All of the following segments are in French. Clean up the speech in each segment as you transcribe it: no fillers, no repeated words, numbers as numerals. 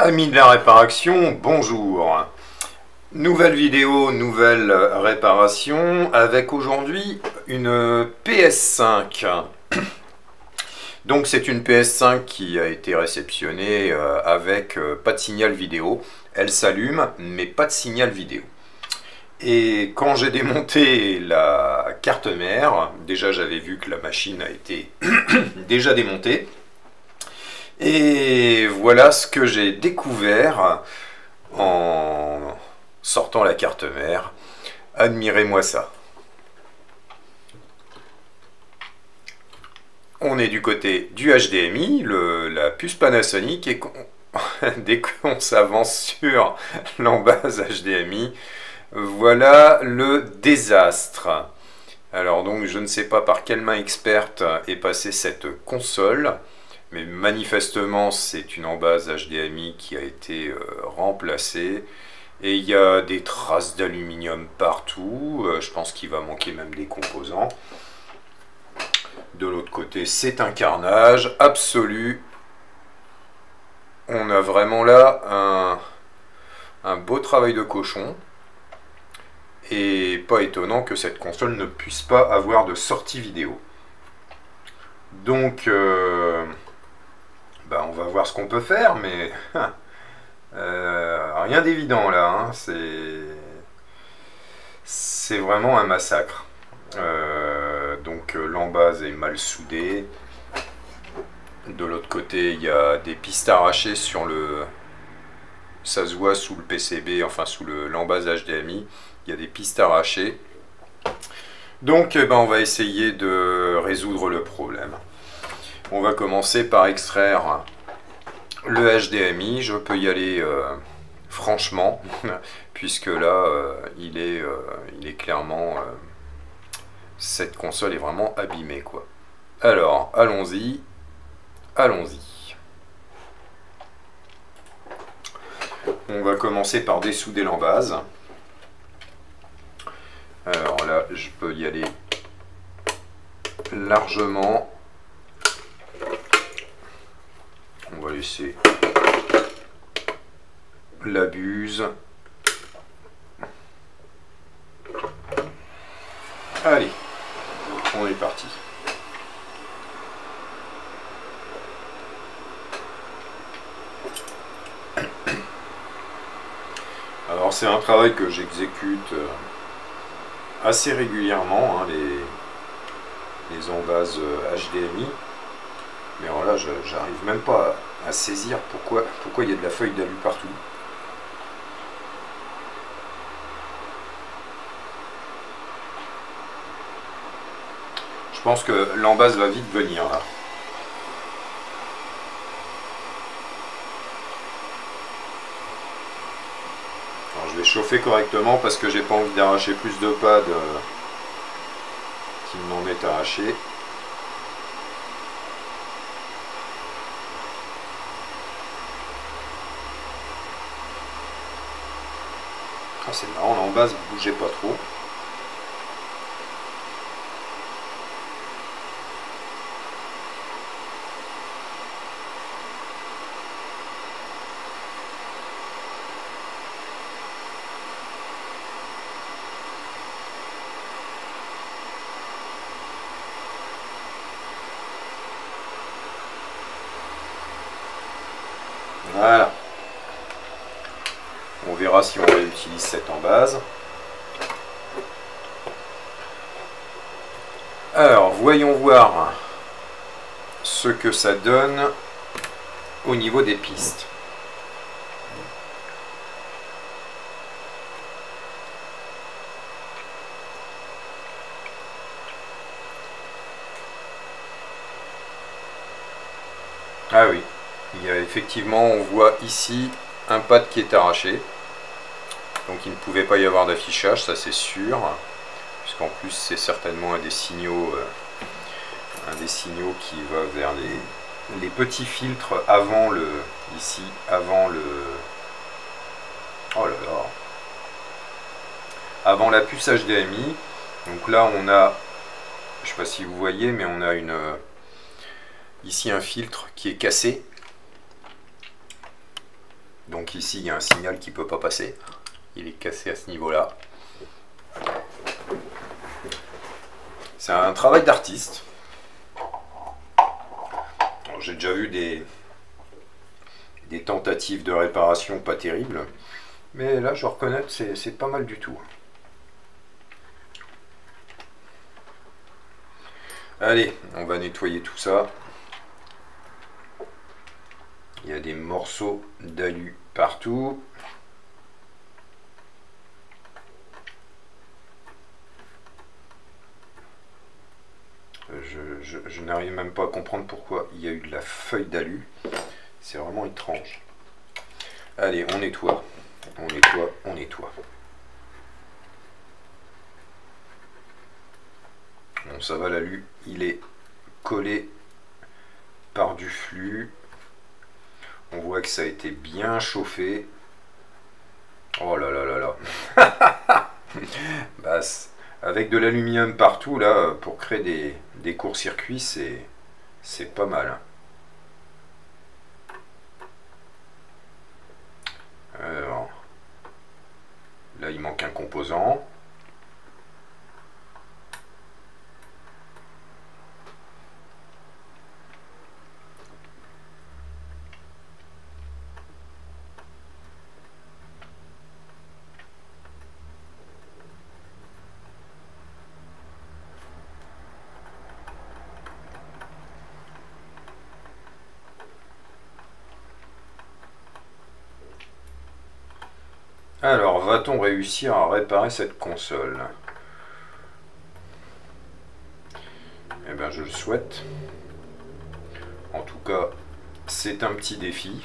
Amis de la réparation, bonjour. Nouvelle vidéo, nouvelle réparation avec aujourd'hui une PS5. Donc c'est une PS5 qui a été réceptionnée avec pas de signal vidéo. Elle s'allume mais pas de signal vidéo. Et quand j'ai démonté la carte mère, déjà j'avais vu que la machine a été déjà démontée. Et voilà ce que j'ai découvert en sortant la carte mère. Admirez-moi ça. On est du côté du HDMI, la puce Panasonic, et dès qu'on s'avance sur l'embase HDMI, voilà le désastre. Alors donc je ne sais pas par quelle main experte est passée cette console, mais manifestement c'est une embase HDMI qui a été remplacée. Et il y a des traces d'aluminium partout, je pense qu'il va manquer même des composants. De l'autre côté c'est un carnage absolu. On a vraiment là un beau travail de cochon. Et pas étonnant que cette console ne puisse pas avoir de sortie vidéo. Donc, on va voir ce qu'on peut faire, mais rien d'évident là. Hein. C'est vraiment un massacre. Donc l'embase est mal soudée. De l'autre côté, il y a des pistes arrachées sur le... Ça se voit sous le PCB, enfin sous l'embase HDMI. Il y a des pistes arrachées. Donc on va essayer de résoudre le problème. On va commencer par extraire le HDMI. Je peux y aller franchement, puisque là il est clairement... cette console est vraiment abîmée quoi. Alors allons-y. Allons-y. On va commencer par dessouder l'embase. Alors là, je peux y aller largement. On va laisser la buse. Allez, on est parti. Alors c'est un travail que j'exécute assez régulièrement, hein, les embases HDMI. Mais alors là, j'arrive même pas à saisir pourquoi il y a de la feuille d'alu partout. Je pense que l'embase va vite venir là. Alors, je vais chauffer correctement parce que j'ai pas envie d'arracher plus de pads qu'il n'en est arraché. Ah, c'est marrant, l'embase ne bougeait pas trop. Voilà. On verra si on réutilise cette embase. Alors, voyons voir ce que ça donne au niveau des pistes. Ah oui, il y a effectivement, on voit ici un pad qui est arraché. Donc il ne pouvait pas y avoir d'affichage, ça c'est sûr. Puisqu'en plus c'est certainement un des signaux qui va vers les petits filtres avant le... Ici, avant le... Oh là là. Avant la puce HDMI. Donc là on a... Je ne sais pas si vous voyez, mais on a ici un filtre qui est cassé. Donc ici il y a un signal qui ne peut pas passer. Il est cassé à ce niveau-là. C'est un travail d'artiste. J'ai déjà vu des tentatives de réparation pas terribles. Mais là, je reconnais que c'est pas mal du tout. Allez, on va nettoyer tout ça. Il y a des morceaux d'alu partout. Je n'arrive même pas à comprendre pourquoi il y a eu de la feuille d'alu. C'est vraiment étrange. Allez, on nettoie. On nettoie, on nettoie. Bon, ça va, l'alu, il est collé par du flux. On voit que ça a été bien chauffé. Oh là là là là. Bah, avec de l'aluminium partout, là, pour créer des courts-circuits, c'est pas mal. Alors, là, il manque un composant. Alors, va-t-on réussir à réparer cette console? Eh bien, je le souhaite. En tout cas, c'est un petit défi.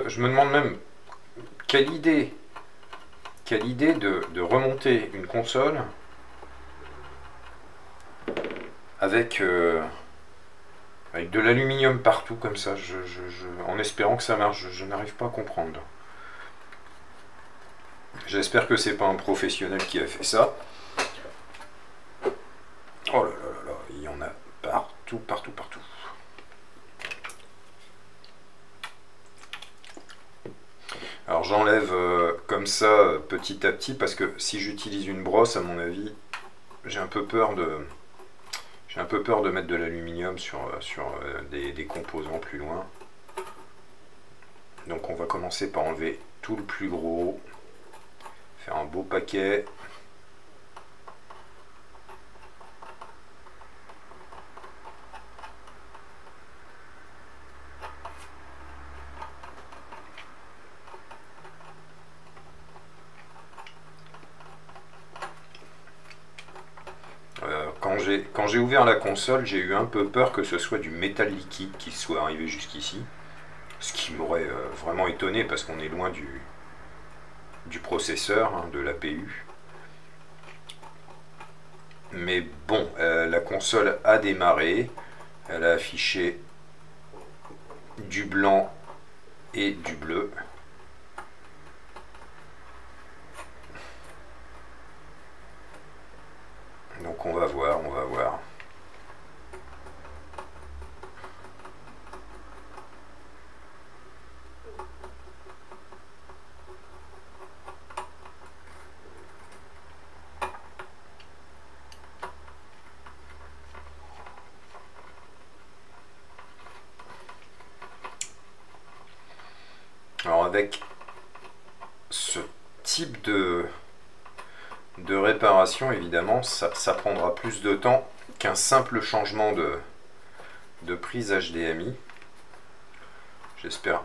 Je me demande même quelle idée de remonter une console avec, avec de l'aluminium partout comme ça, en espérant que ça marche. Je n'arrive pas à comprendre. J'espère que c'est pas un professionnel qui a fait ça. Oh là là là là, il y en a partout, partout, partout. Alors j'enlève comme ça petit à petit parce que si j'utilise une brosse, à mon avis, j'ai un peu peur de mettre de l'aluminium sur des composants plus loin. Donc on va commencer par enlever tout le plus gros, faire un beau paquet. Quand j'ai ouvert la console, j'ai eu un peu peur que ce soit du métal liquide qui soit arrivé jusqu'ici. Ce qui m'aurait vraiment étonné parce qu'on est loin du processeur, hein, de l'APU. Mais bon, la console a démarré. Elle a affiché du blanc et du bleu. Donc on va voir, on va voir. Alors avec ce type de réparation, évidemment, ça prendra plus de temps qu'un simple changement de prise HDMI. J'espère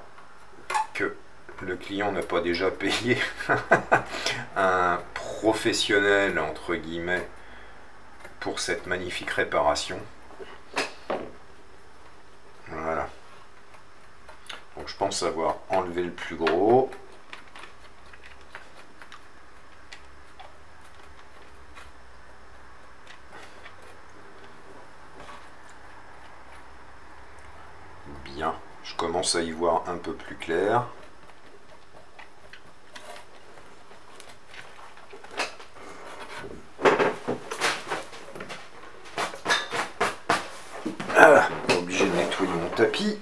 que le client n'a pas déjà payé un professionnel, entre guillemets, pour cette magnifique réparation. Voilà. Donc je pense avoir enlevé le plus gros. Bien, je commence à y voir un peu plus clair. Ah, obligé de nettoyer mon tapis.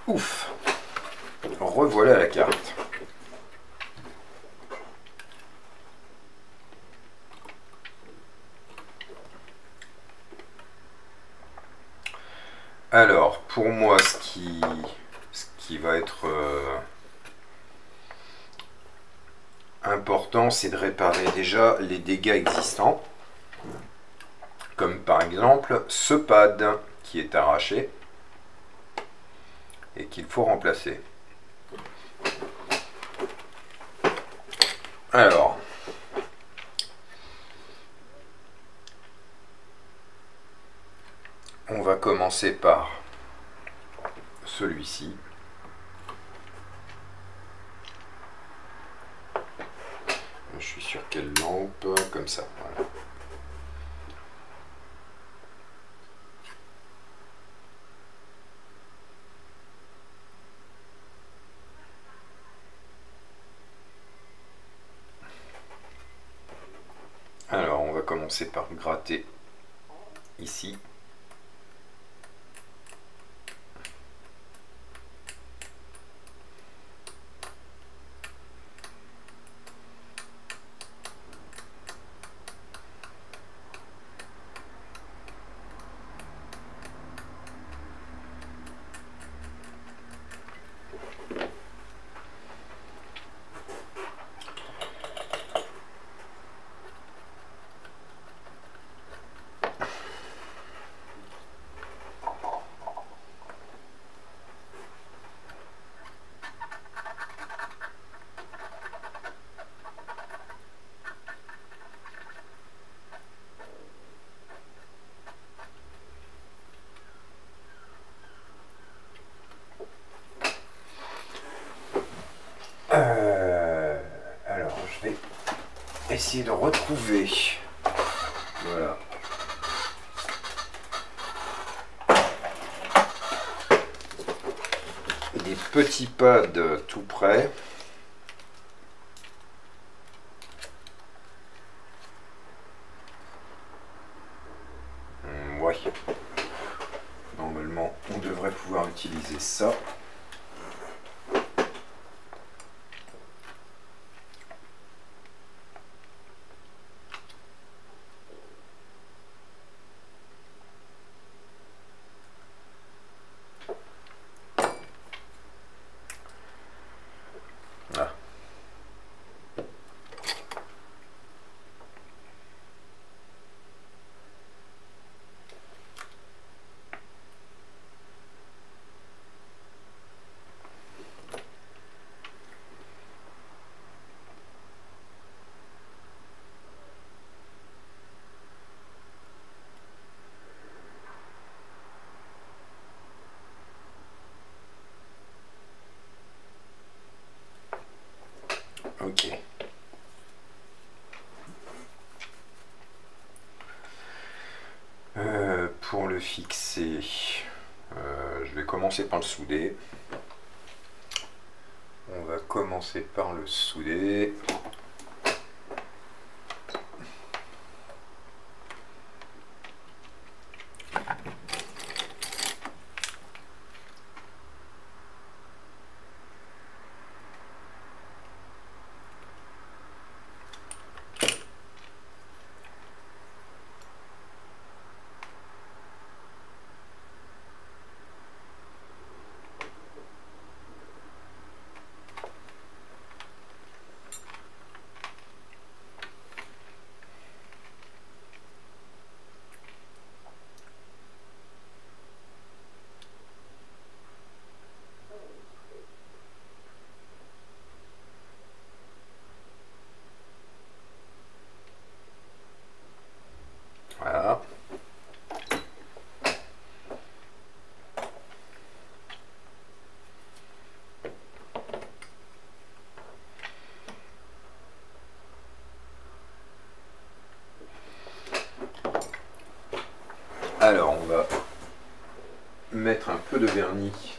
Ouf. Revoilà la carte. Alors, pour moi, ce qui va être important, c'est de réparer déjà les dégâts existants. Comme par exemple ce pad qui est arraché et qu'il faut remplacer. Alors, on va commencer par celui-ci. Je suis sur quelle lampe? Comme ça, voilà. Alors, on va commencer par gratter ici. Alors, je vais essayer de retrouver. Voilà. Des petits pads tout près. Ouais. Normalement, on devrait pouvoir utiliser ça. Ah. Ok. Pour le fixer, je vais commencer par le souder. On va commencer par le souder. Alors on va mettre un peu de vernis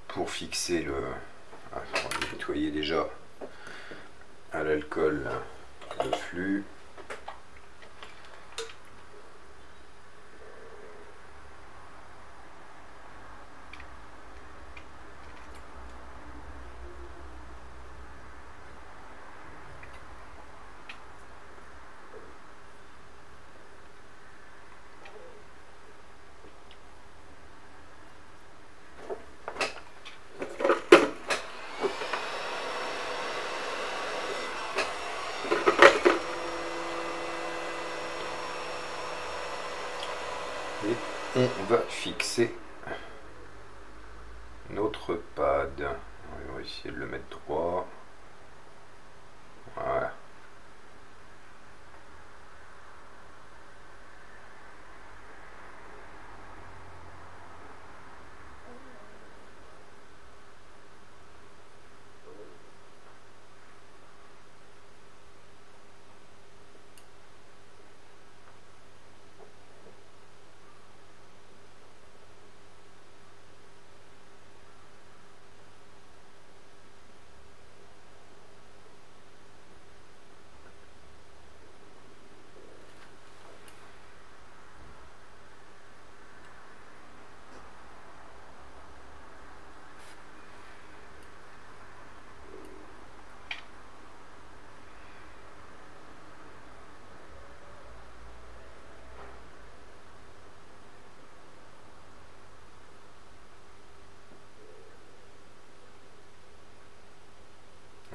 pour fixer le... Ah, on va nettoyer déjà à l'alcool le flux. Et on va fixer notre pad. On va essayer de le mettre droit. Voilà.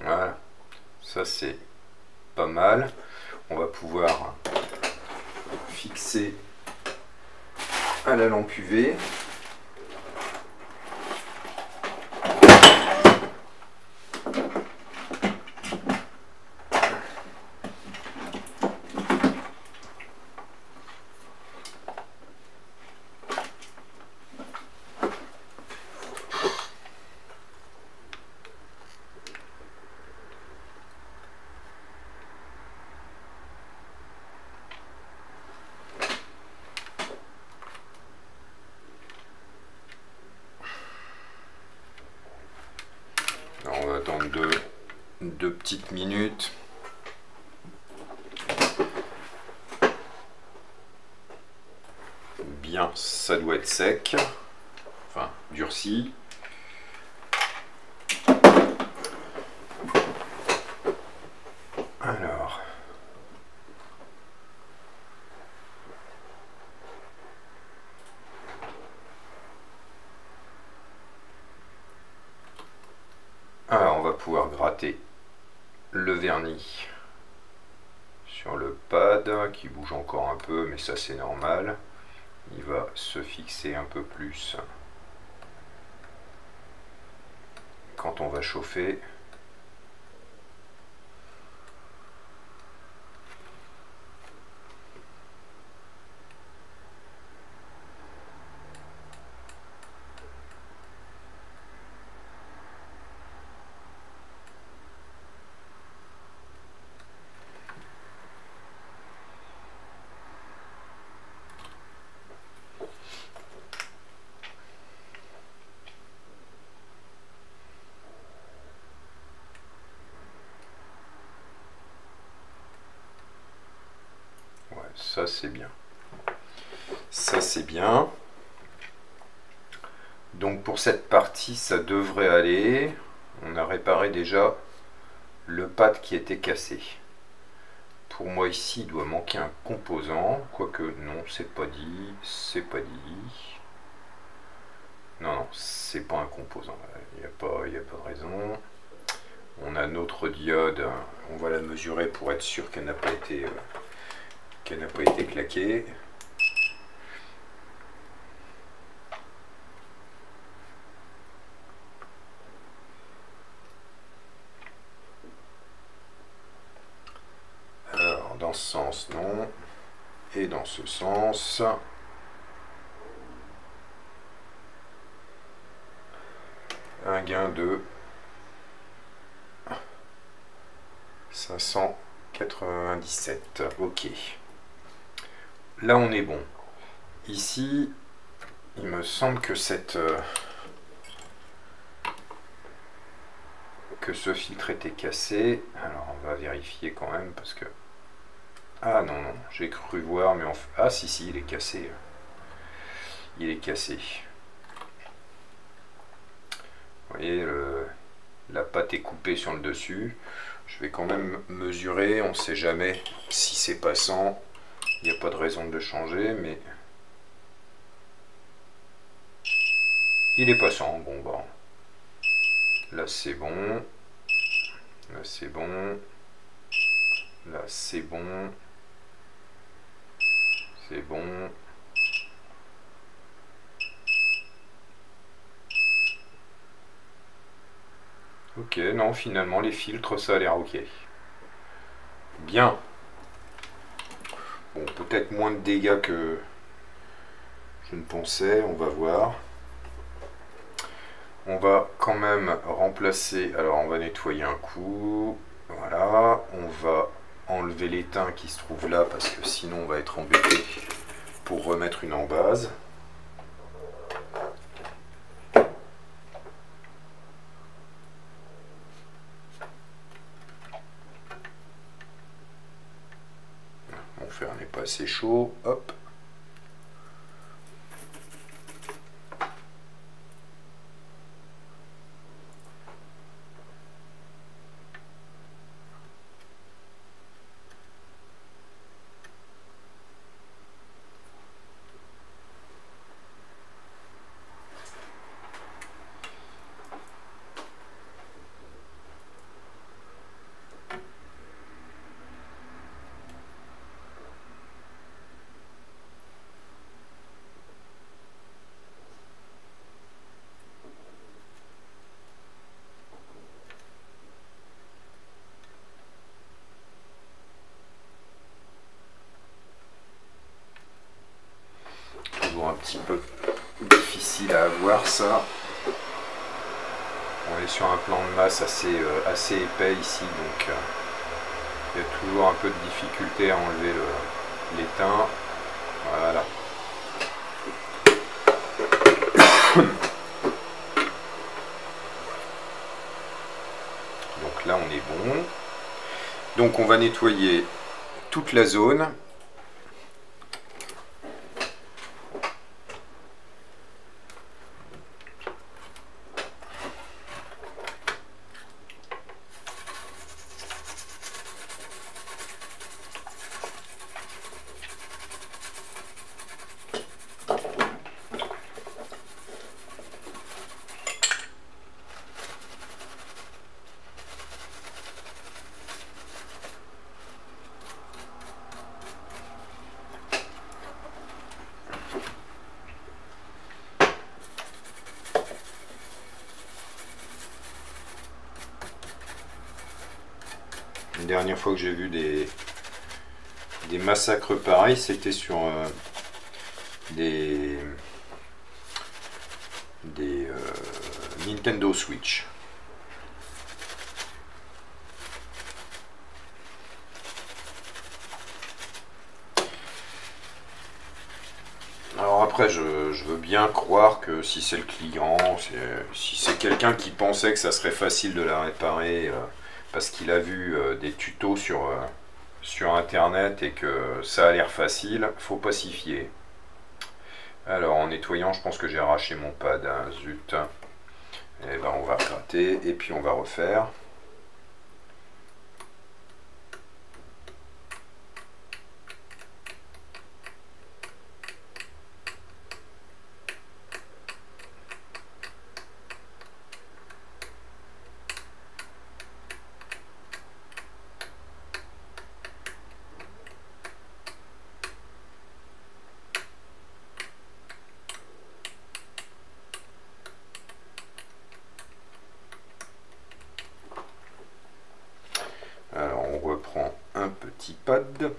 Voilà, ça c'est pas mal. On va pouvoir fixer à la lampe UV. On va attendre deux petites minutes. Bien, ça doit être sec, enfin durci. Alors, on va pouvoir gratter le vernis sur le pad qui bouge encore un peu, mais ça c'est normal. Il va se fixer un peu plus quand on va chauffer. Ça c'est bien. Ça c'est bien. Donc pour cette partie, ça devrait aller. On a réparé déjà le pad qui était cassé. Pour moi ici, il doit manquer un composant. Quoique non, c'est pas dit. C'est pas dit. Non, non, c'est pas un composant. Il n'y a pas de raison. On a notre diode. On va la mesurer pour être sûr qu'elle n'a pas été claquée. Alors, dans ce sens, non. Et dans ce sens. Un gain de 597. Ok. Là, on est bon. Ici, il me semble que que ce filtre était cassé. Alors, on va vérifier quand même parce que... Ah non, non, j'ai cru voir, mais ah si, il est cassé. Il est cassé. Vous voyez, la pâte est coupée sur le dessus. Je vais quand même mesurer, on ne sait jamais si c'est passant. Il n'y a pas de raison de le changer, mais... Il est passant, bon bah... Là c'est bon. Là c'est bon. Là c'est bon. C'est bon. Ok, non, finalement les filtres, ça a l'air ok. Bien. Bon, peut-être moins de dégâts que je ne pensais, on va voir. On va quand même remplacer, alors on va nettoyer un coup, voilà, on va enlever l'étain qui se trouve là parce que sinon on va être embêté pour remettre une embase. Mon fer n'est pas assez chaud, hop. Un petit peu difficile à avoir ça. On est sur un plan de masse assez épais ici, donc il y a toujours un peu de difficulté à enlever l'étain. Voilà. Donc là on est bon. Donc on va nettoyer toute la zone. La dernière fois que j'ai vu des massacres pareils, c'était sur des Nintendo Switch. Alors après, je veux bien croire que si c'est le client, si c'est quelqu'un qui pensait que ça serait facile de la réparer parce qu'il a vu des tutos sur internet et que ça a l'air facile, faut pas s'y fier. Alors en nettoyant, je pense que j'ai arraché mon pad, hein, zut. Et ben on va gratter et puis on va refaire. Alors on reprend un petit pad.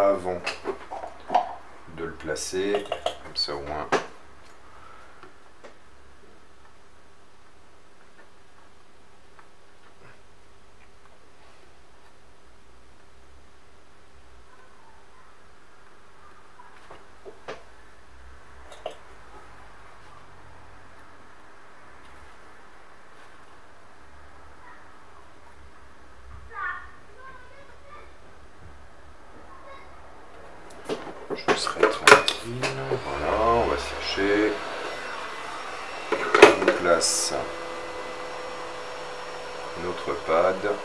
avant de le placer, comme ça au moins. Je serai tranquille. Voilà, on va chercher. On place notre pad.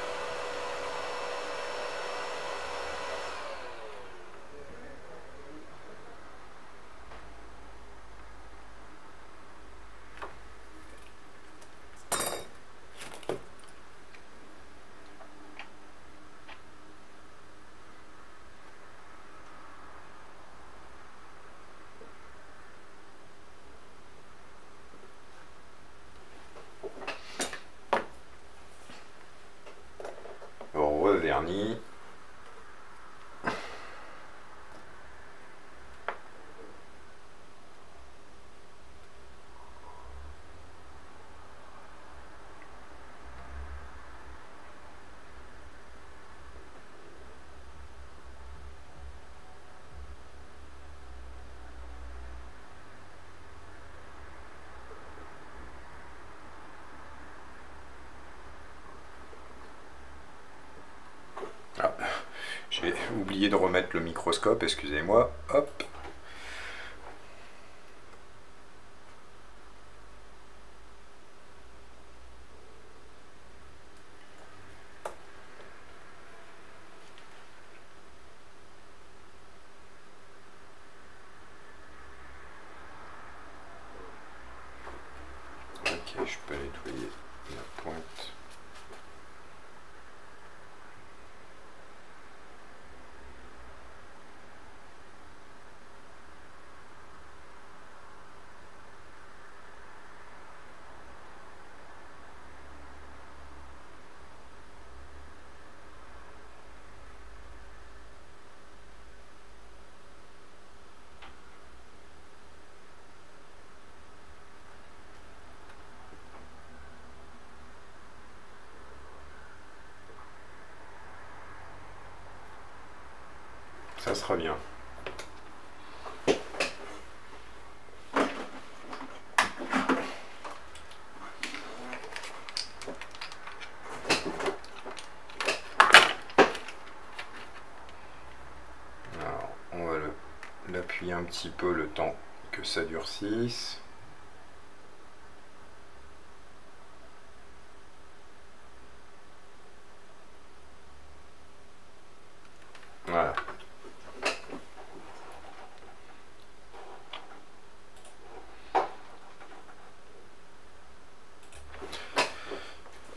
Revernis. Ah, j'ai oublié de remettre le microscope, excusez-moi. Hop. Ok, je peux nettoyer la pointe. Ça sera bien. Alors, on va l'appuyer un petit peu le temps que ça durcisse. Voilà.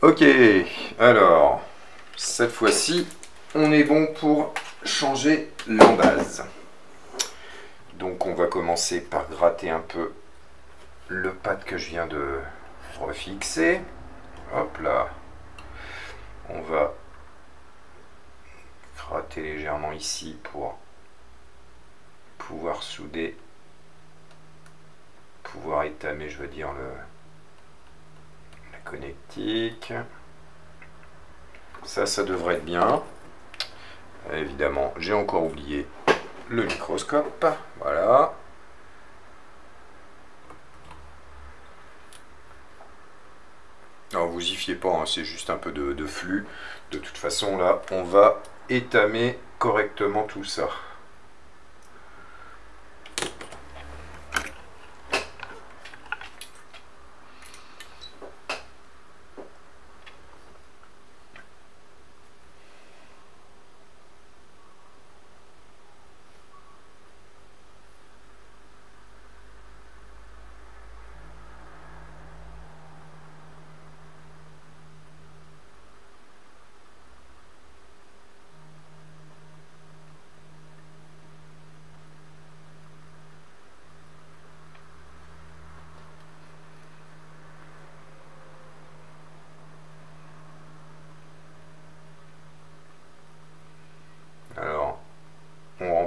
Ok, alors, cette fois-ci, on est bon pour changer l'embase. Donc on va commencer par gratter un peu le pad que je viens de refixer. Hop là, on va gratter légèrement ici pour pouvoir souder, pouvoir étamer, je veux dire, la connectique. Ça devrait être bien. Évidemment, j'ai encore oublié le microscope. Voilà. Alors vous y fiez pas, hein, c'est juste un peu de flux. De toute façon, là, on va étamer correctement tout ça.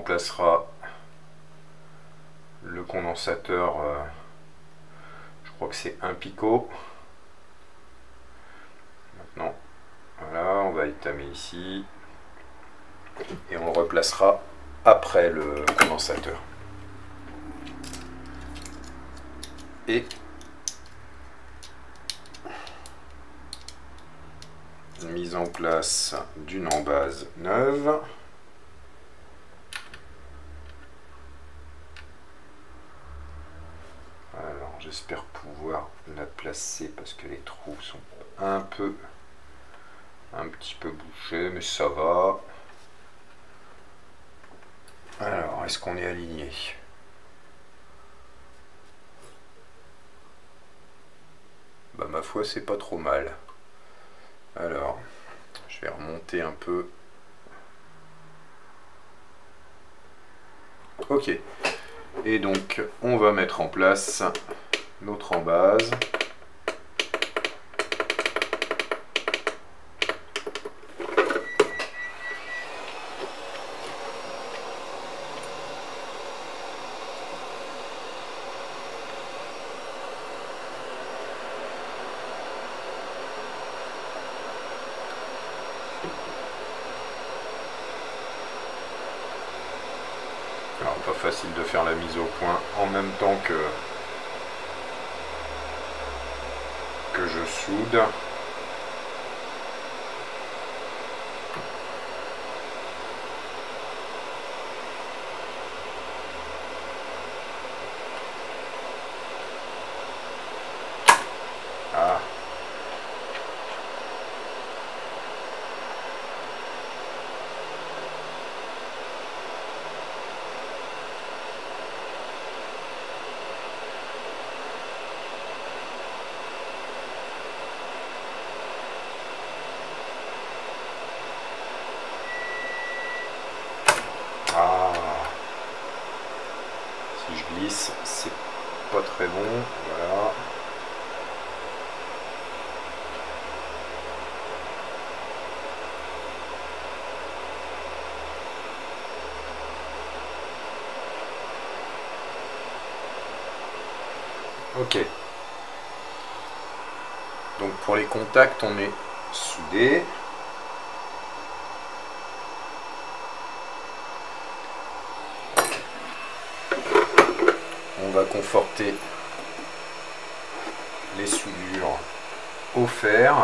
remplacera le condensateur, je crois que c'est un picot. Maintenant, voilà, on va étamer ici et on le replacera après le condensateur. Et mise en place d'une embase neuve. Alors j'espère pouvoir la placer parce que les trous sont un petit peu bouchés, mais ça va. Alors est-ce qu'on est aligné? Bah ma foi c'est pas trop mal. Alors je vais remonter un peu. Ok. Et donc on va mettre en place notre embase. Alors pas facile de faire la mise au point en même temps que je soude. Ah. Ah. Si je glisse, c'est pas très bon. Voilà. Ok. Donc pour les contacts, on est soudé. On va conforter les soudures au fer.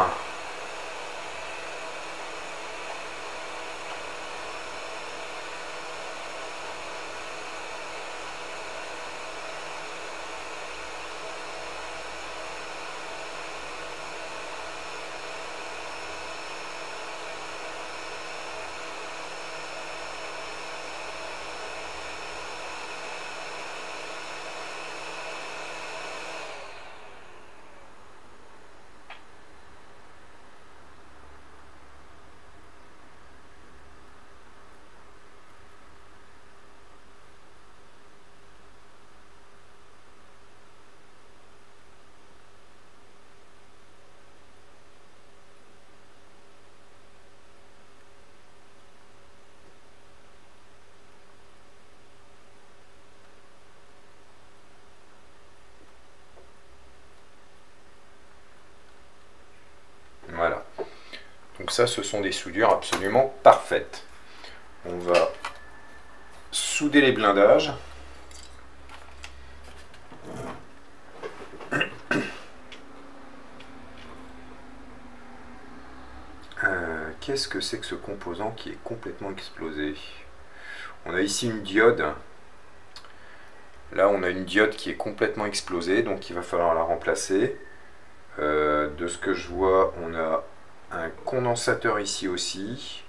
Voilà. Donc ça, ce sont des soudures absolument parfaites. On va souder les blindages. Qu'est-ce que c'est que ce composant qui est complètement explosé? On a ici une diode. Là, on a une diode qui est complètement explosée, donc il va falloir la remplacer. De ce que je vois, on a un condensateur ici aussi.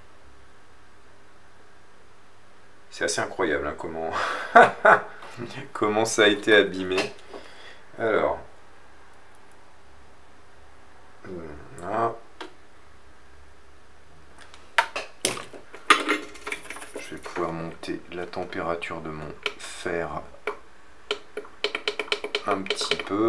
C'est assez incroyable hein, comment ça a été abîmé. Alors, là. Je vais pouvoir monter la température de mon fer un petit peu.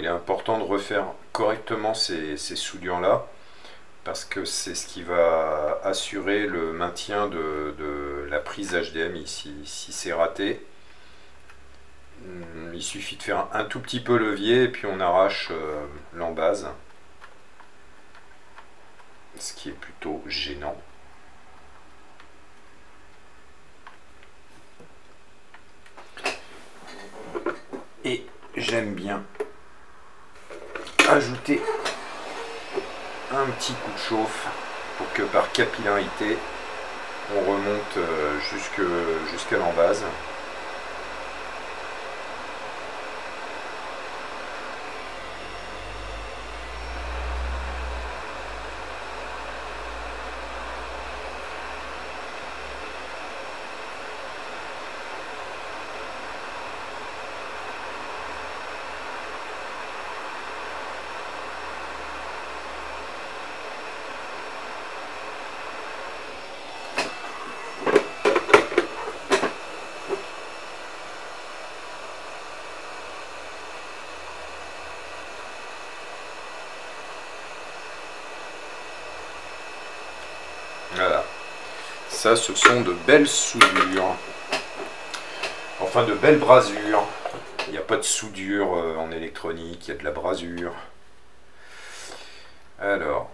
est important de refaire correctement ces soudures-là, parce que c'est ce qui va assurer le maintien de la prise HDMI. Si c'est raté, il suffit de faire un tout petit peu levier et puis on arrache l'embase, ce qui est plutôt gênant. Et j'aime bien ajouter un petit coup de chauffe pour que par capillarité on remonte jusqu'à l'embase. Voilà, ça ce sont de belles soudures, enfin de belles brasures. Il n'y a pas de soudure en électronique, il y a de la brasure. Alors,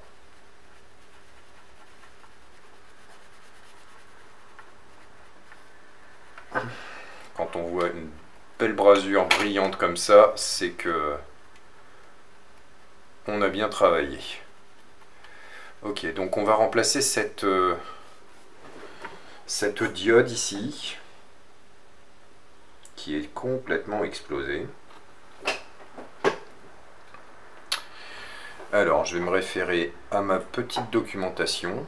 quand on voit une belle brasure brillante comme ça, c'est que on a bien travaillé. Ok, donc on va remplacer cette diode ici, qui est complètement explosée. Alors, je vais me référer à ma petite documentation.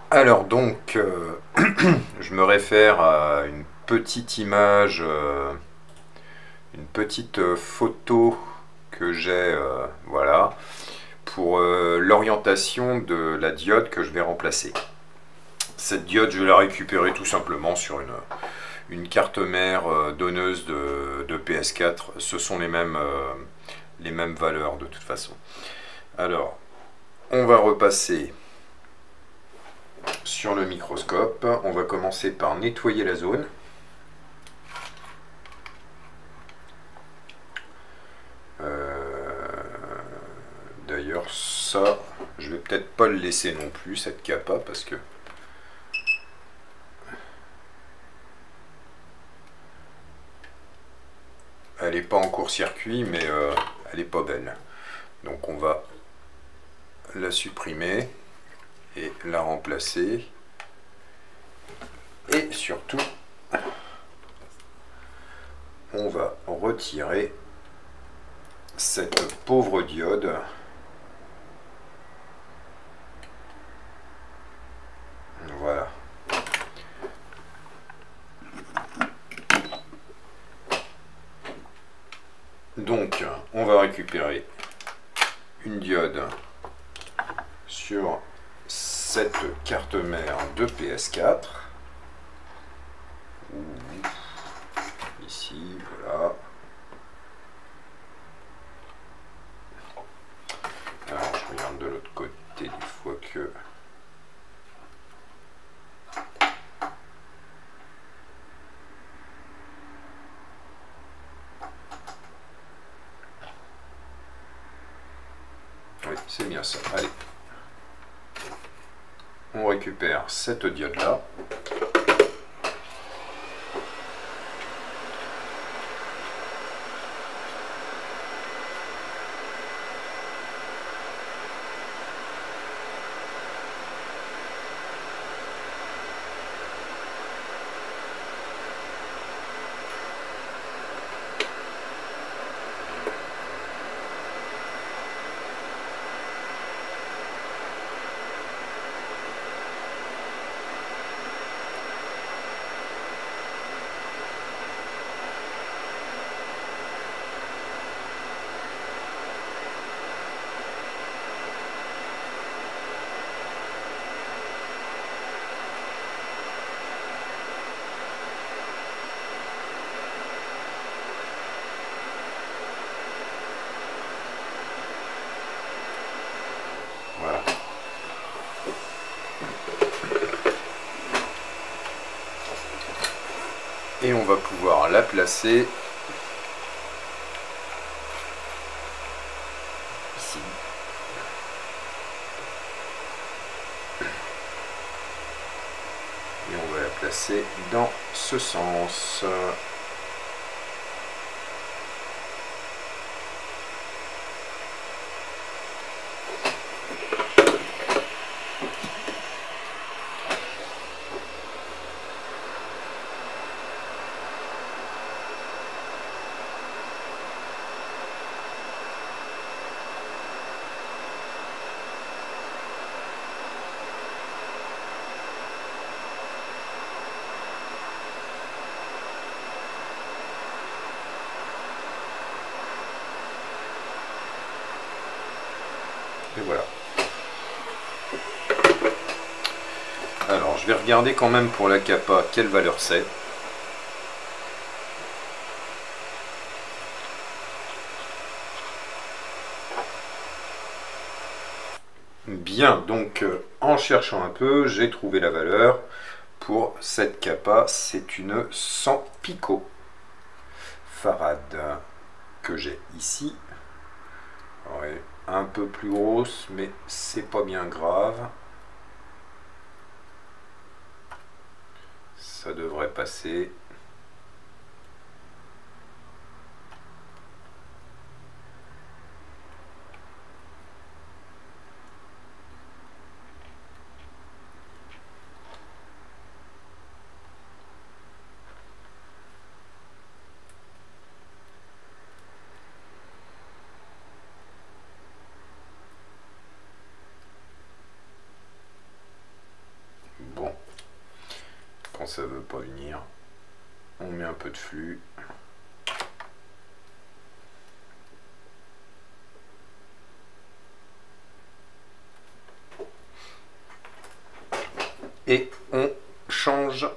Alors donc, je me réfère à une petite image, une petite photo que j'ai, voilà, pour l'orientation de la diode que je vais remplacer. Cette diode, je vais la récupérer tout simplement sur une carte mère donneuse de PS4. Ce sont les mêmes valeurs de toute façon. Alors, on va repasser sur le microscope. On va commencer par nettoyer la zone. D'ailleurs, ça, je vais peut-être pas le laisser non plus, cette capa, parce que elle n'est pas en court-circuit, mais elle n'est pas belle. Donc on va la supprimer et la remplacer. Et surtout, on va retirer cette pauvre diode. Voilà. Donc, on va récupérer une diode sur cette carte mère de PS4. Ici, voilà. Alors, je regarde de l'autre côté des fois que... Oui, c'est bien ça. Allez. On récupère cette diode-là. Et on va pouvoir la placer ici. Et on va la placer dans ce sens. Et voilà. Alors, je vais regarder quand même pour la kappa quelle valeur c'est. Bien, donc en cherchant un peu, j'ai trouvé la valeur. Pour cette kappa, c'est une 100 picofarad que j'ai ici. Ouais, un peu plus grosse, mais c'est pas bien grave. Ça devrait passer. Bon, quand ça veut pas venir, on met un peu de flux. Et on change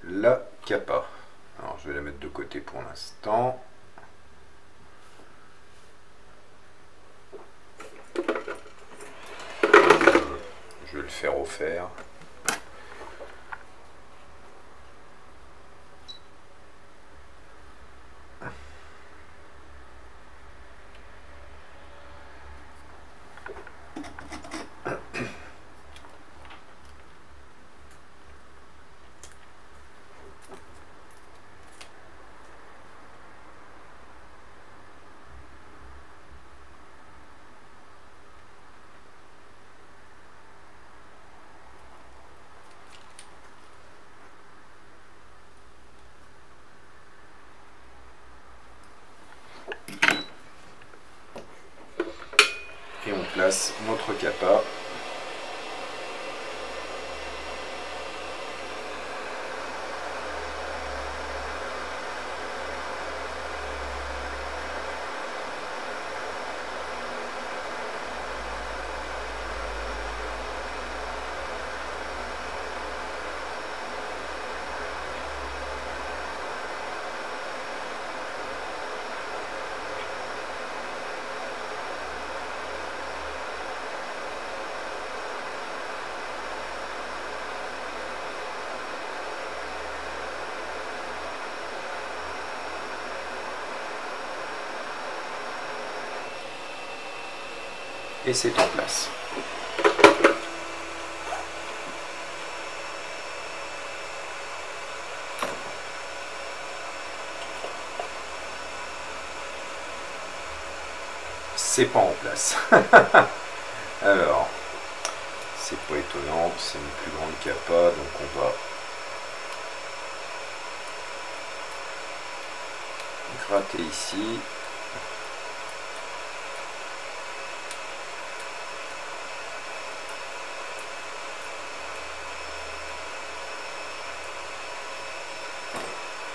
la kappa. Alors je vais la mettre de côté pour l'instant. Je vais le faire au fer. Et on place notre kappa. Et c'est en place. C'est pas en place. Alors, c'est pas étonnant, c'est une plus grande kappa, donc on va gratter ici.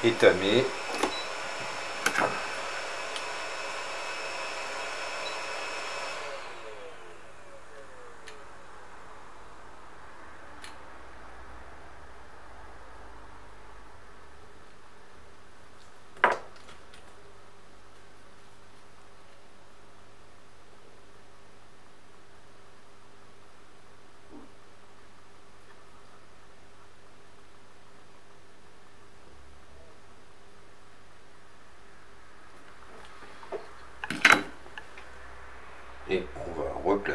Étamer.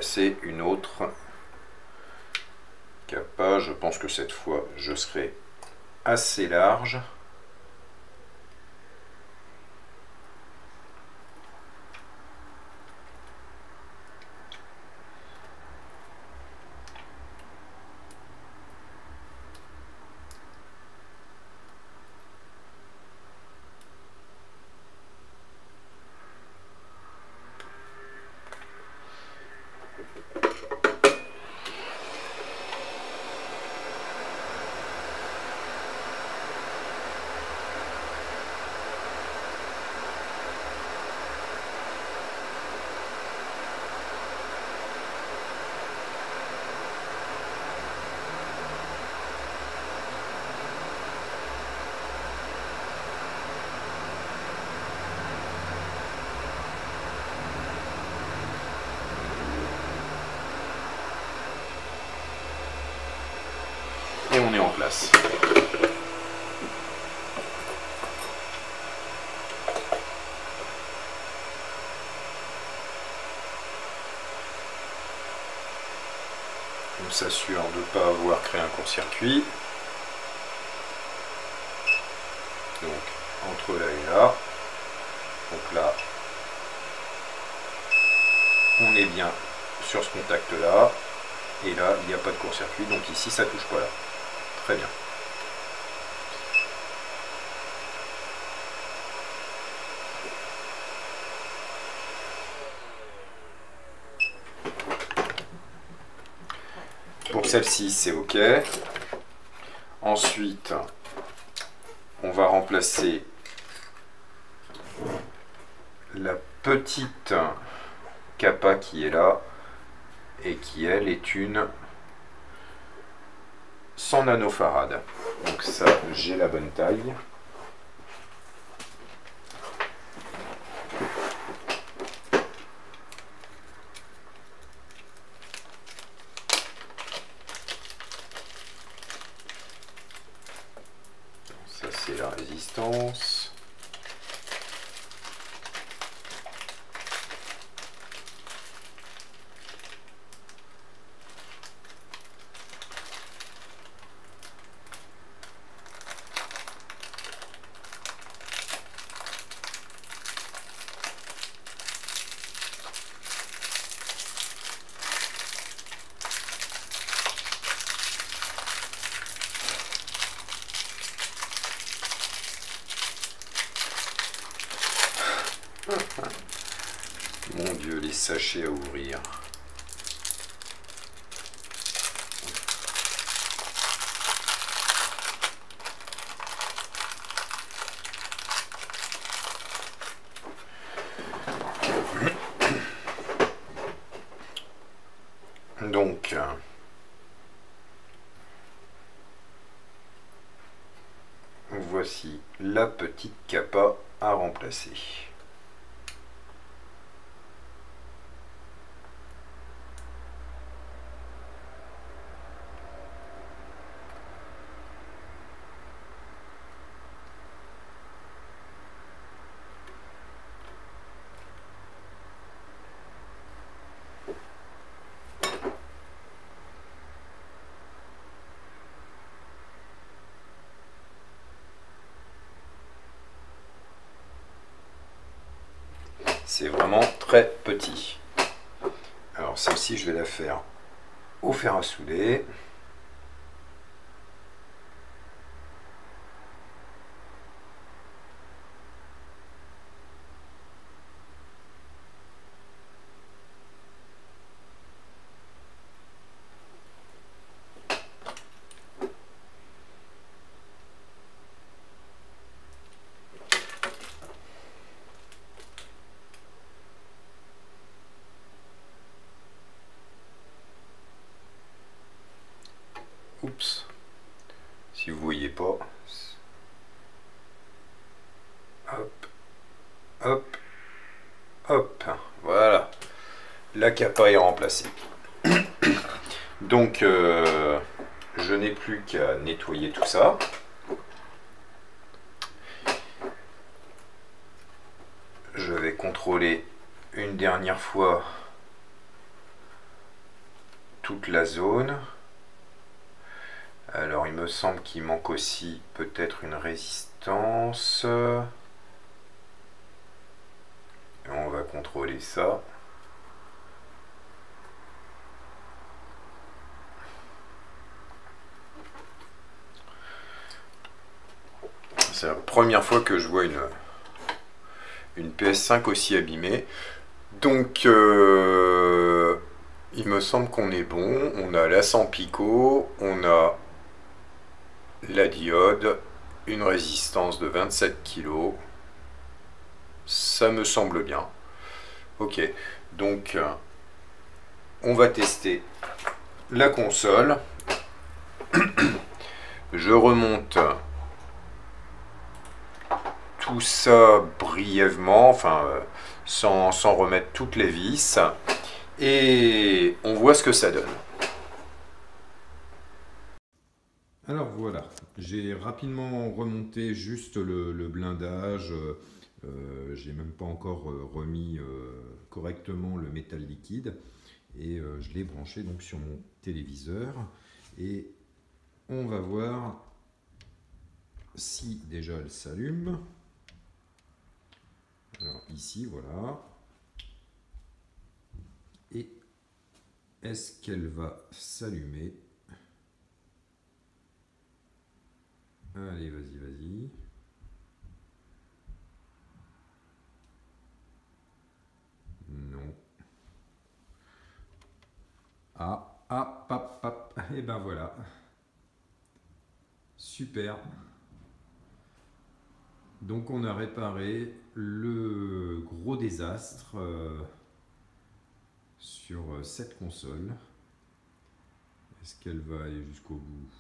remplacer une autre capa. Je pense que cette fois je serai assez large. Et on est en place. On s'assure de ne pas avoir créé un court-circuit. Donc entre là et là. Donc là, on est bien sur ce contact là. Et là, il n'y a pas de court-circuit. Donc ici, ça ne touche pas là. Très bien. Pour celle-ci, c'est OK. Ensuite, on va remplacer la petite capa qui est là et qui, elle, est une 100 nanofarad. Donc ça, j'ai la bonne taille. Ça, c'est la résistance. Mon Dieu, les sachets à ouvrir. Donc, voici la petite capa à remplacer. C'est vraiment très petit. Alors celle-ci, je vais la faire au fer à souder. Oups, si vous voyez pas, hop, hop, hop, voilà, la capa est remplacée. Donc, je n'ai plus qu'à nettoyer tout ça. Je vais contrôler une dernière fois toute la zone. Alors il me semble qu'il manque aussi peut-être une résistance. On va contrôler ça. C'est la première fois que je vois une PS5 aussi abîmée. Donc il me semble qu'on est bon. On a la 100 pico, on a la diode, une résistance de 27 kg. Ça me semble bien. Ok, donc on va tester la console. Je remonte tout ça brièvement, enfin sans remettre toutes les vis, et on voit ce que ça donne. Alors voilà, j'ai rapidement remonté juste le blindage, j'ai même pas encore remis correctement le métal liquide, et je l'ai branché donc sur mon téléviseur, et on va voir si déjà elle s'allume. Alors ici, voilà. Et est-ce qu'elle va s'allumer? Allez, vas-y, vas-y. Non. Ah, ah, pap, pap. Et ben voilà. Super. Donc on a réparé le gros désastre sur cette console. Est-ce qu'elle va aller jusqu'au bout?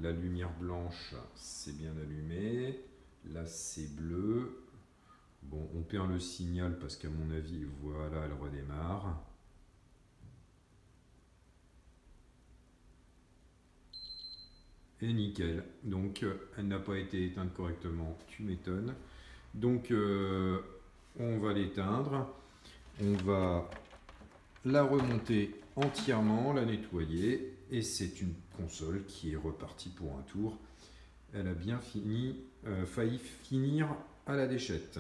La lumière blanche, c'est bien allumé. Là, c'est bleu. Bon, on perd le signal parce qu'à mon avis, voilà, elle redémarre. Et nickel. Donc, elle n'a pas été éteinte correctement, tu m'étonnes. Donc, on va l'éteindre. On va la remonter entièrement, la nettoyer. Et c'est une console qui est repartie pour un tour. Elle a bien fini, failli finir à la déchette.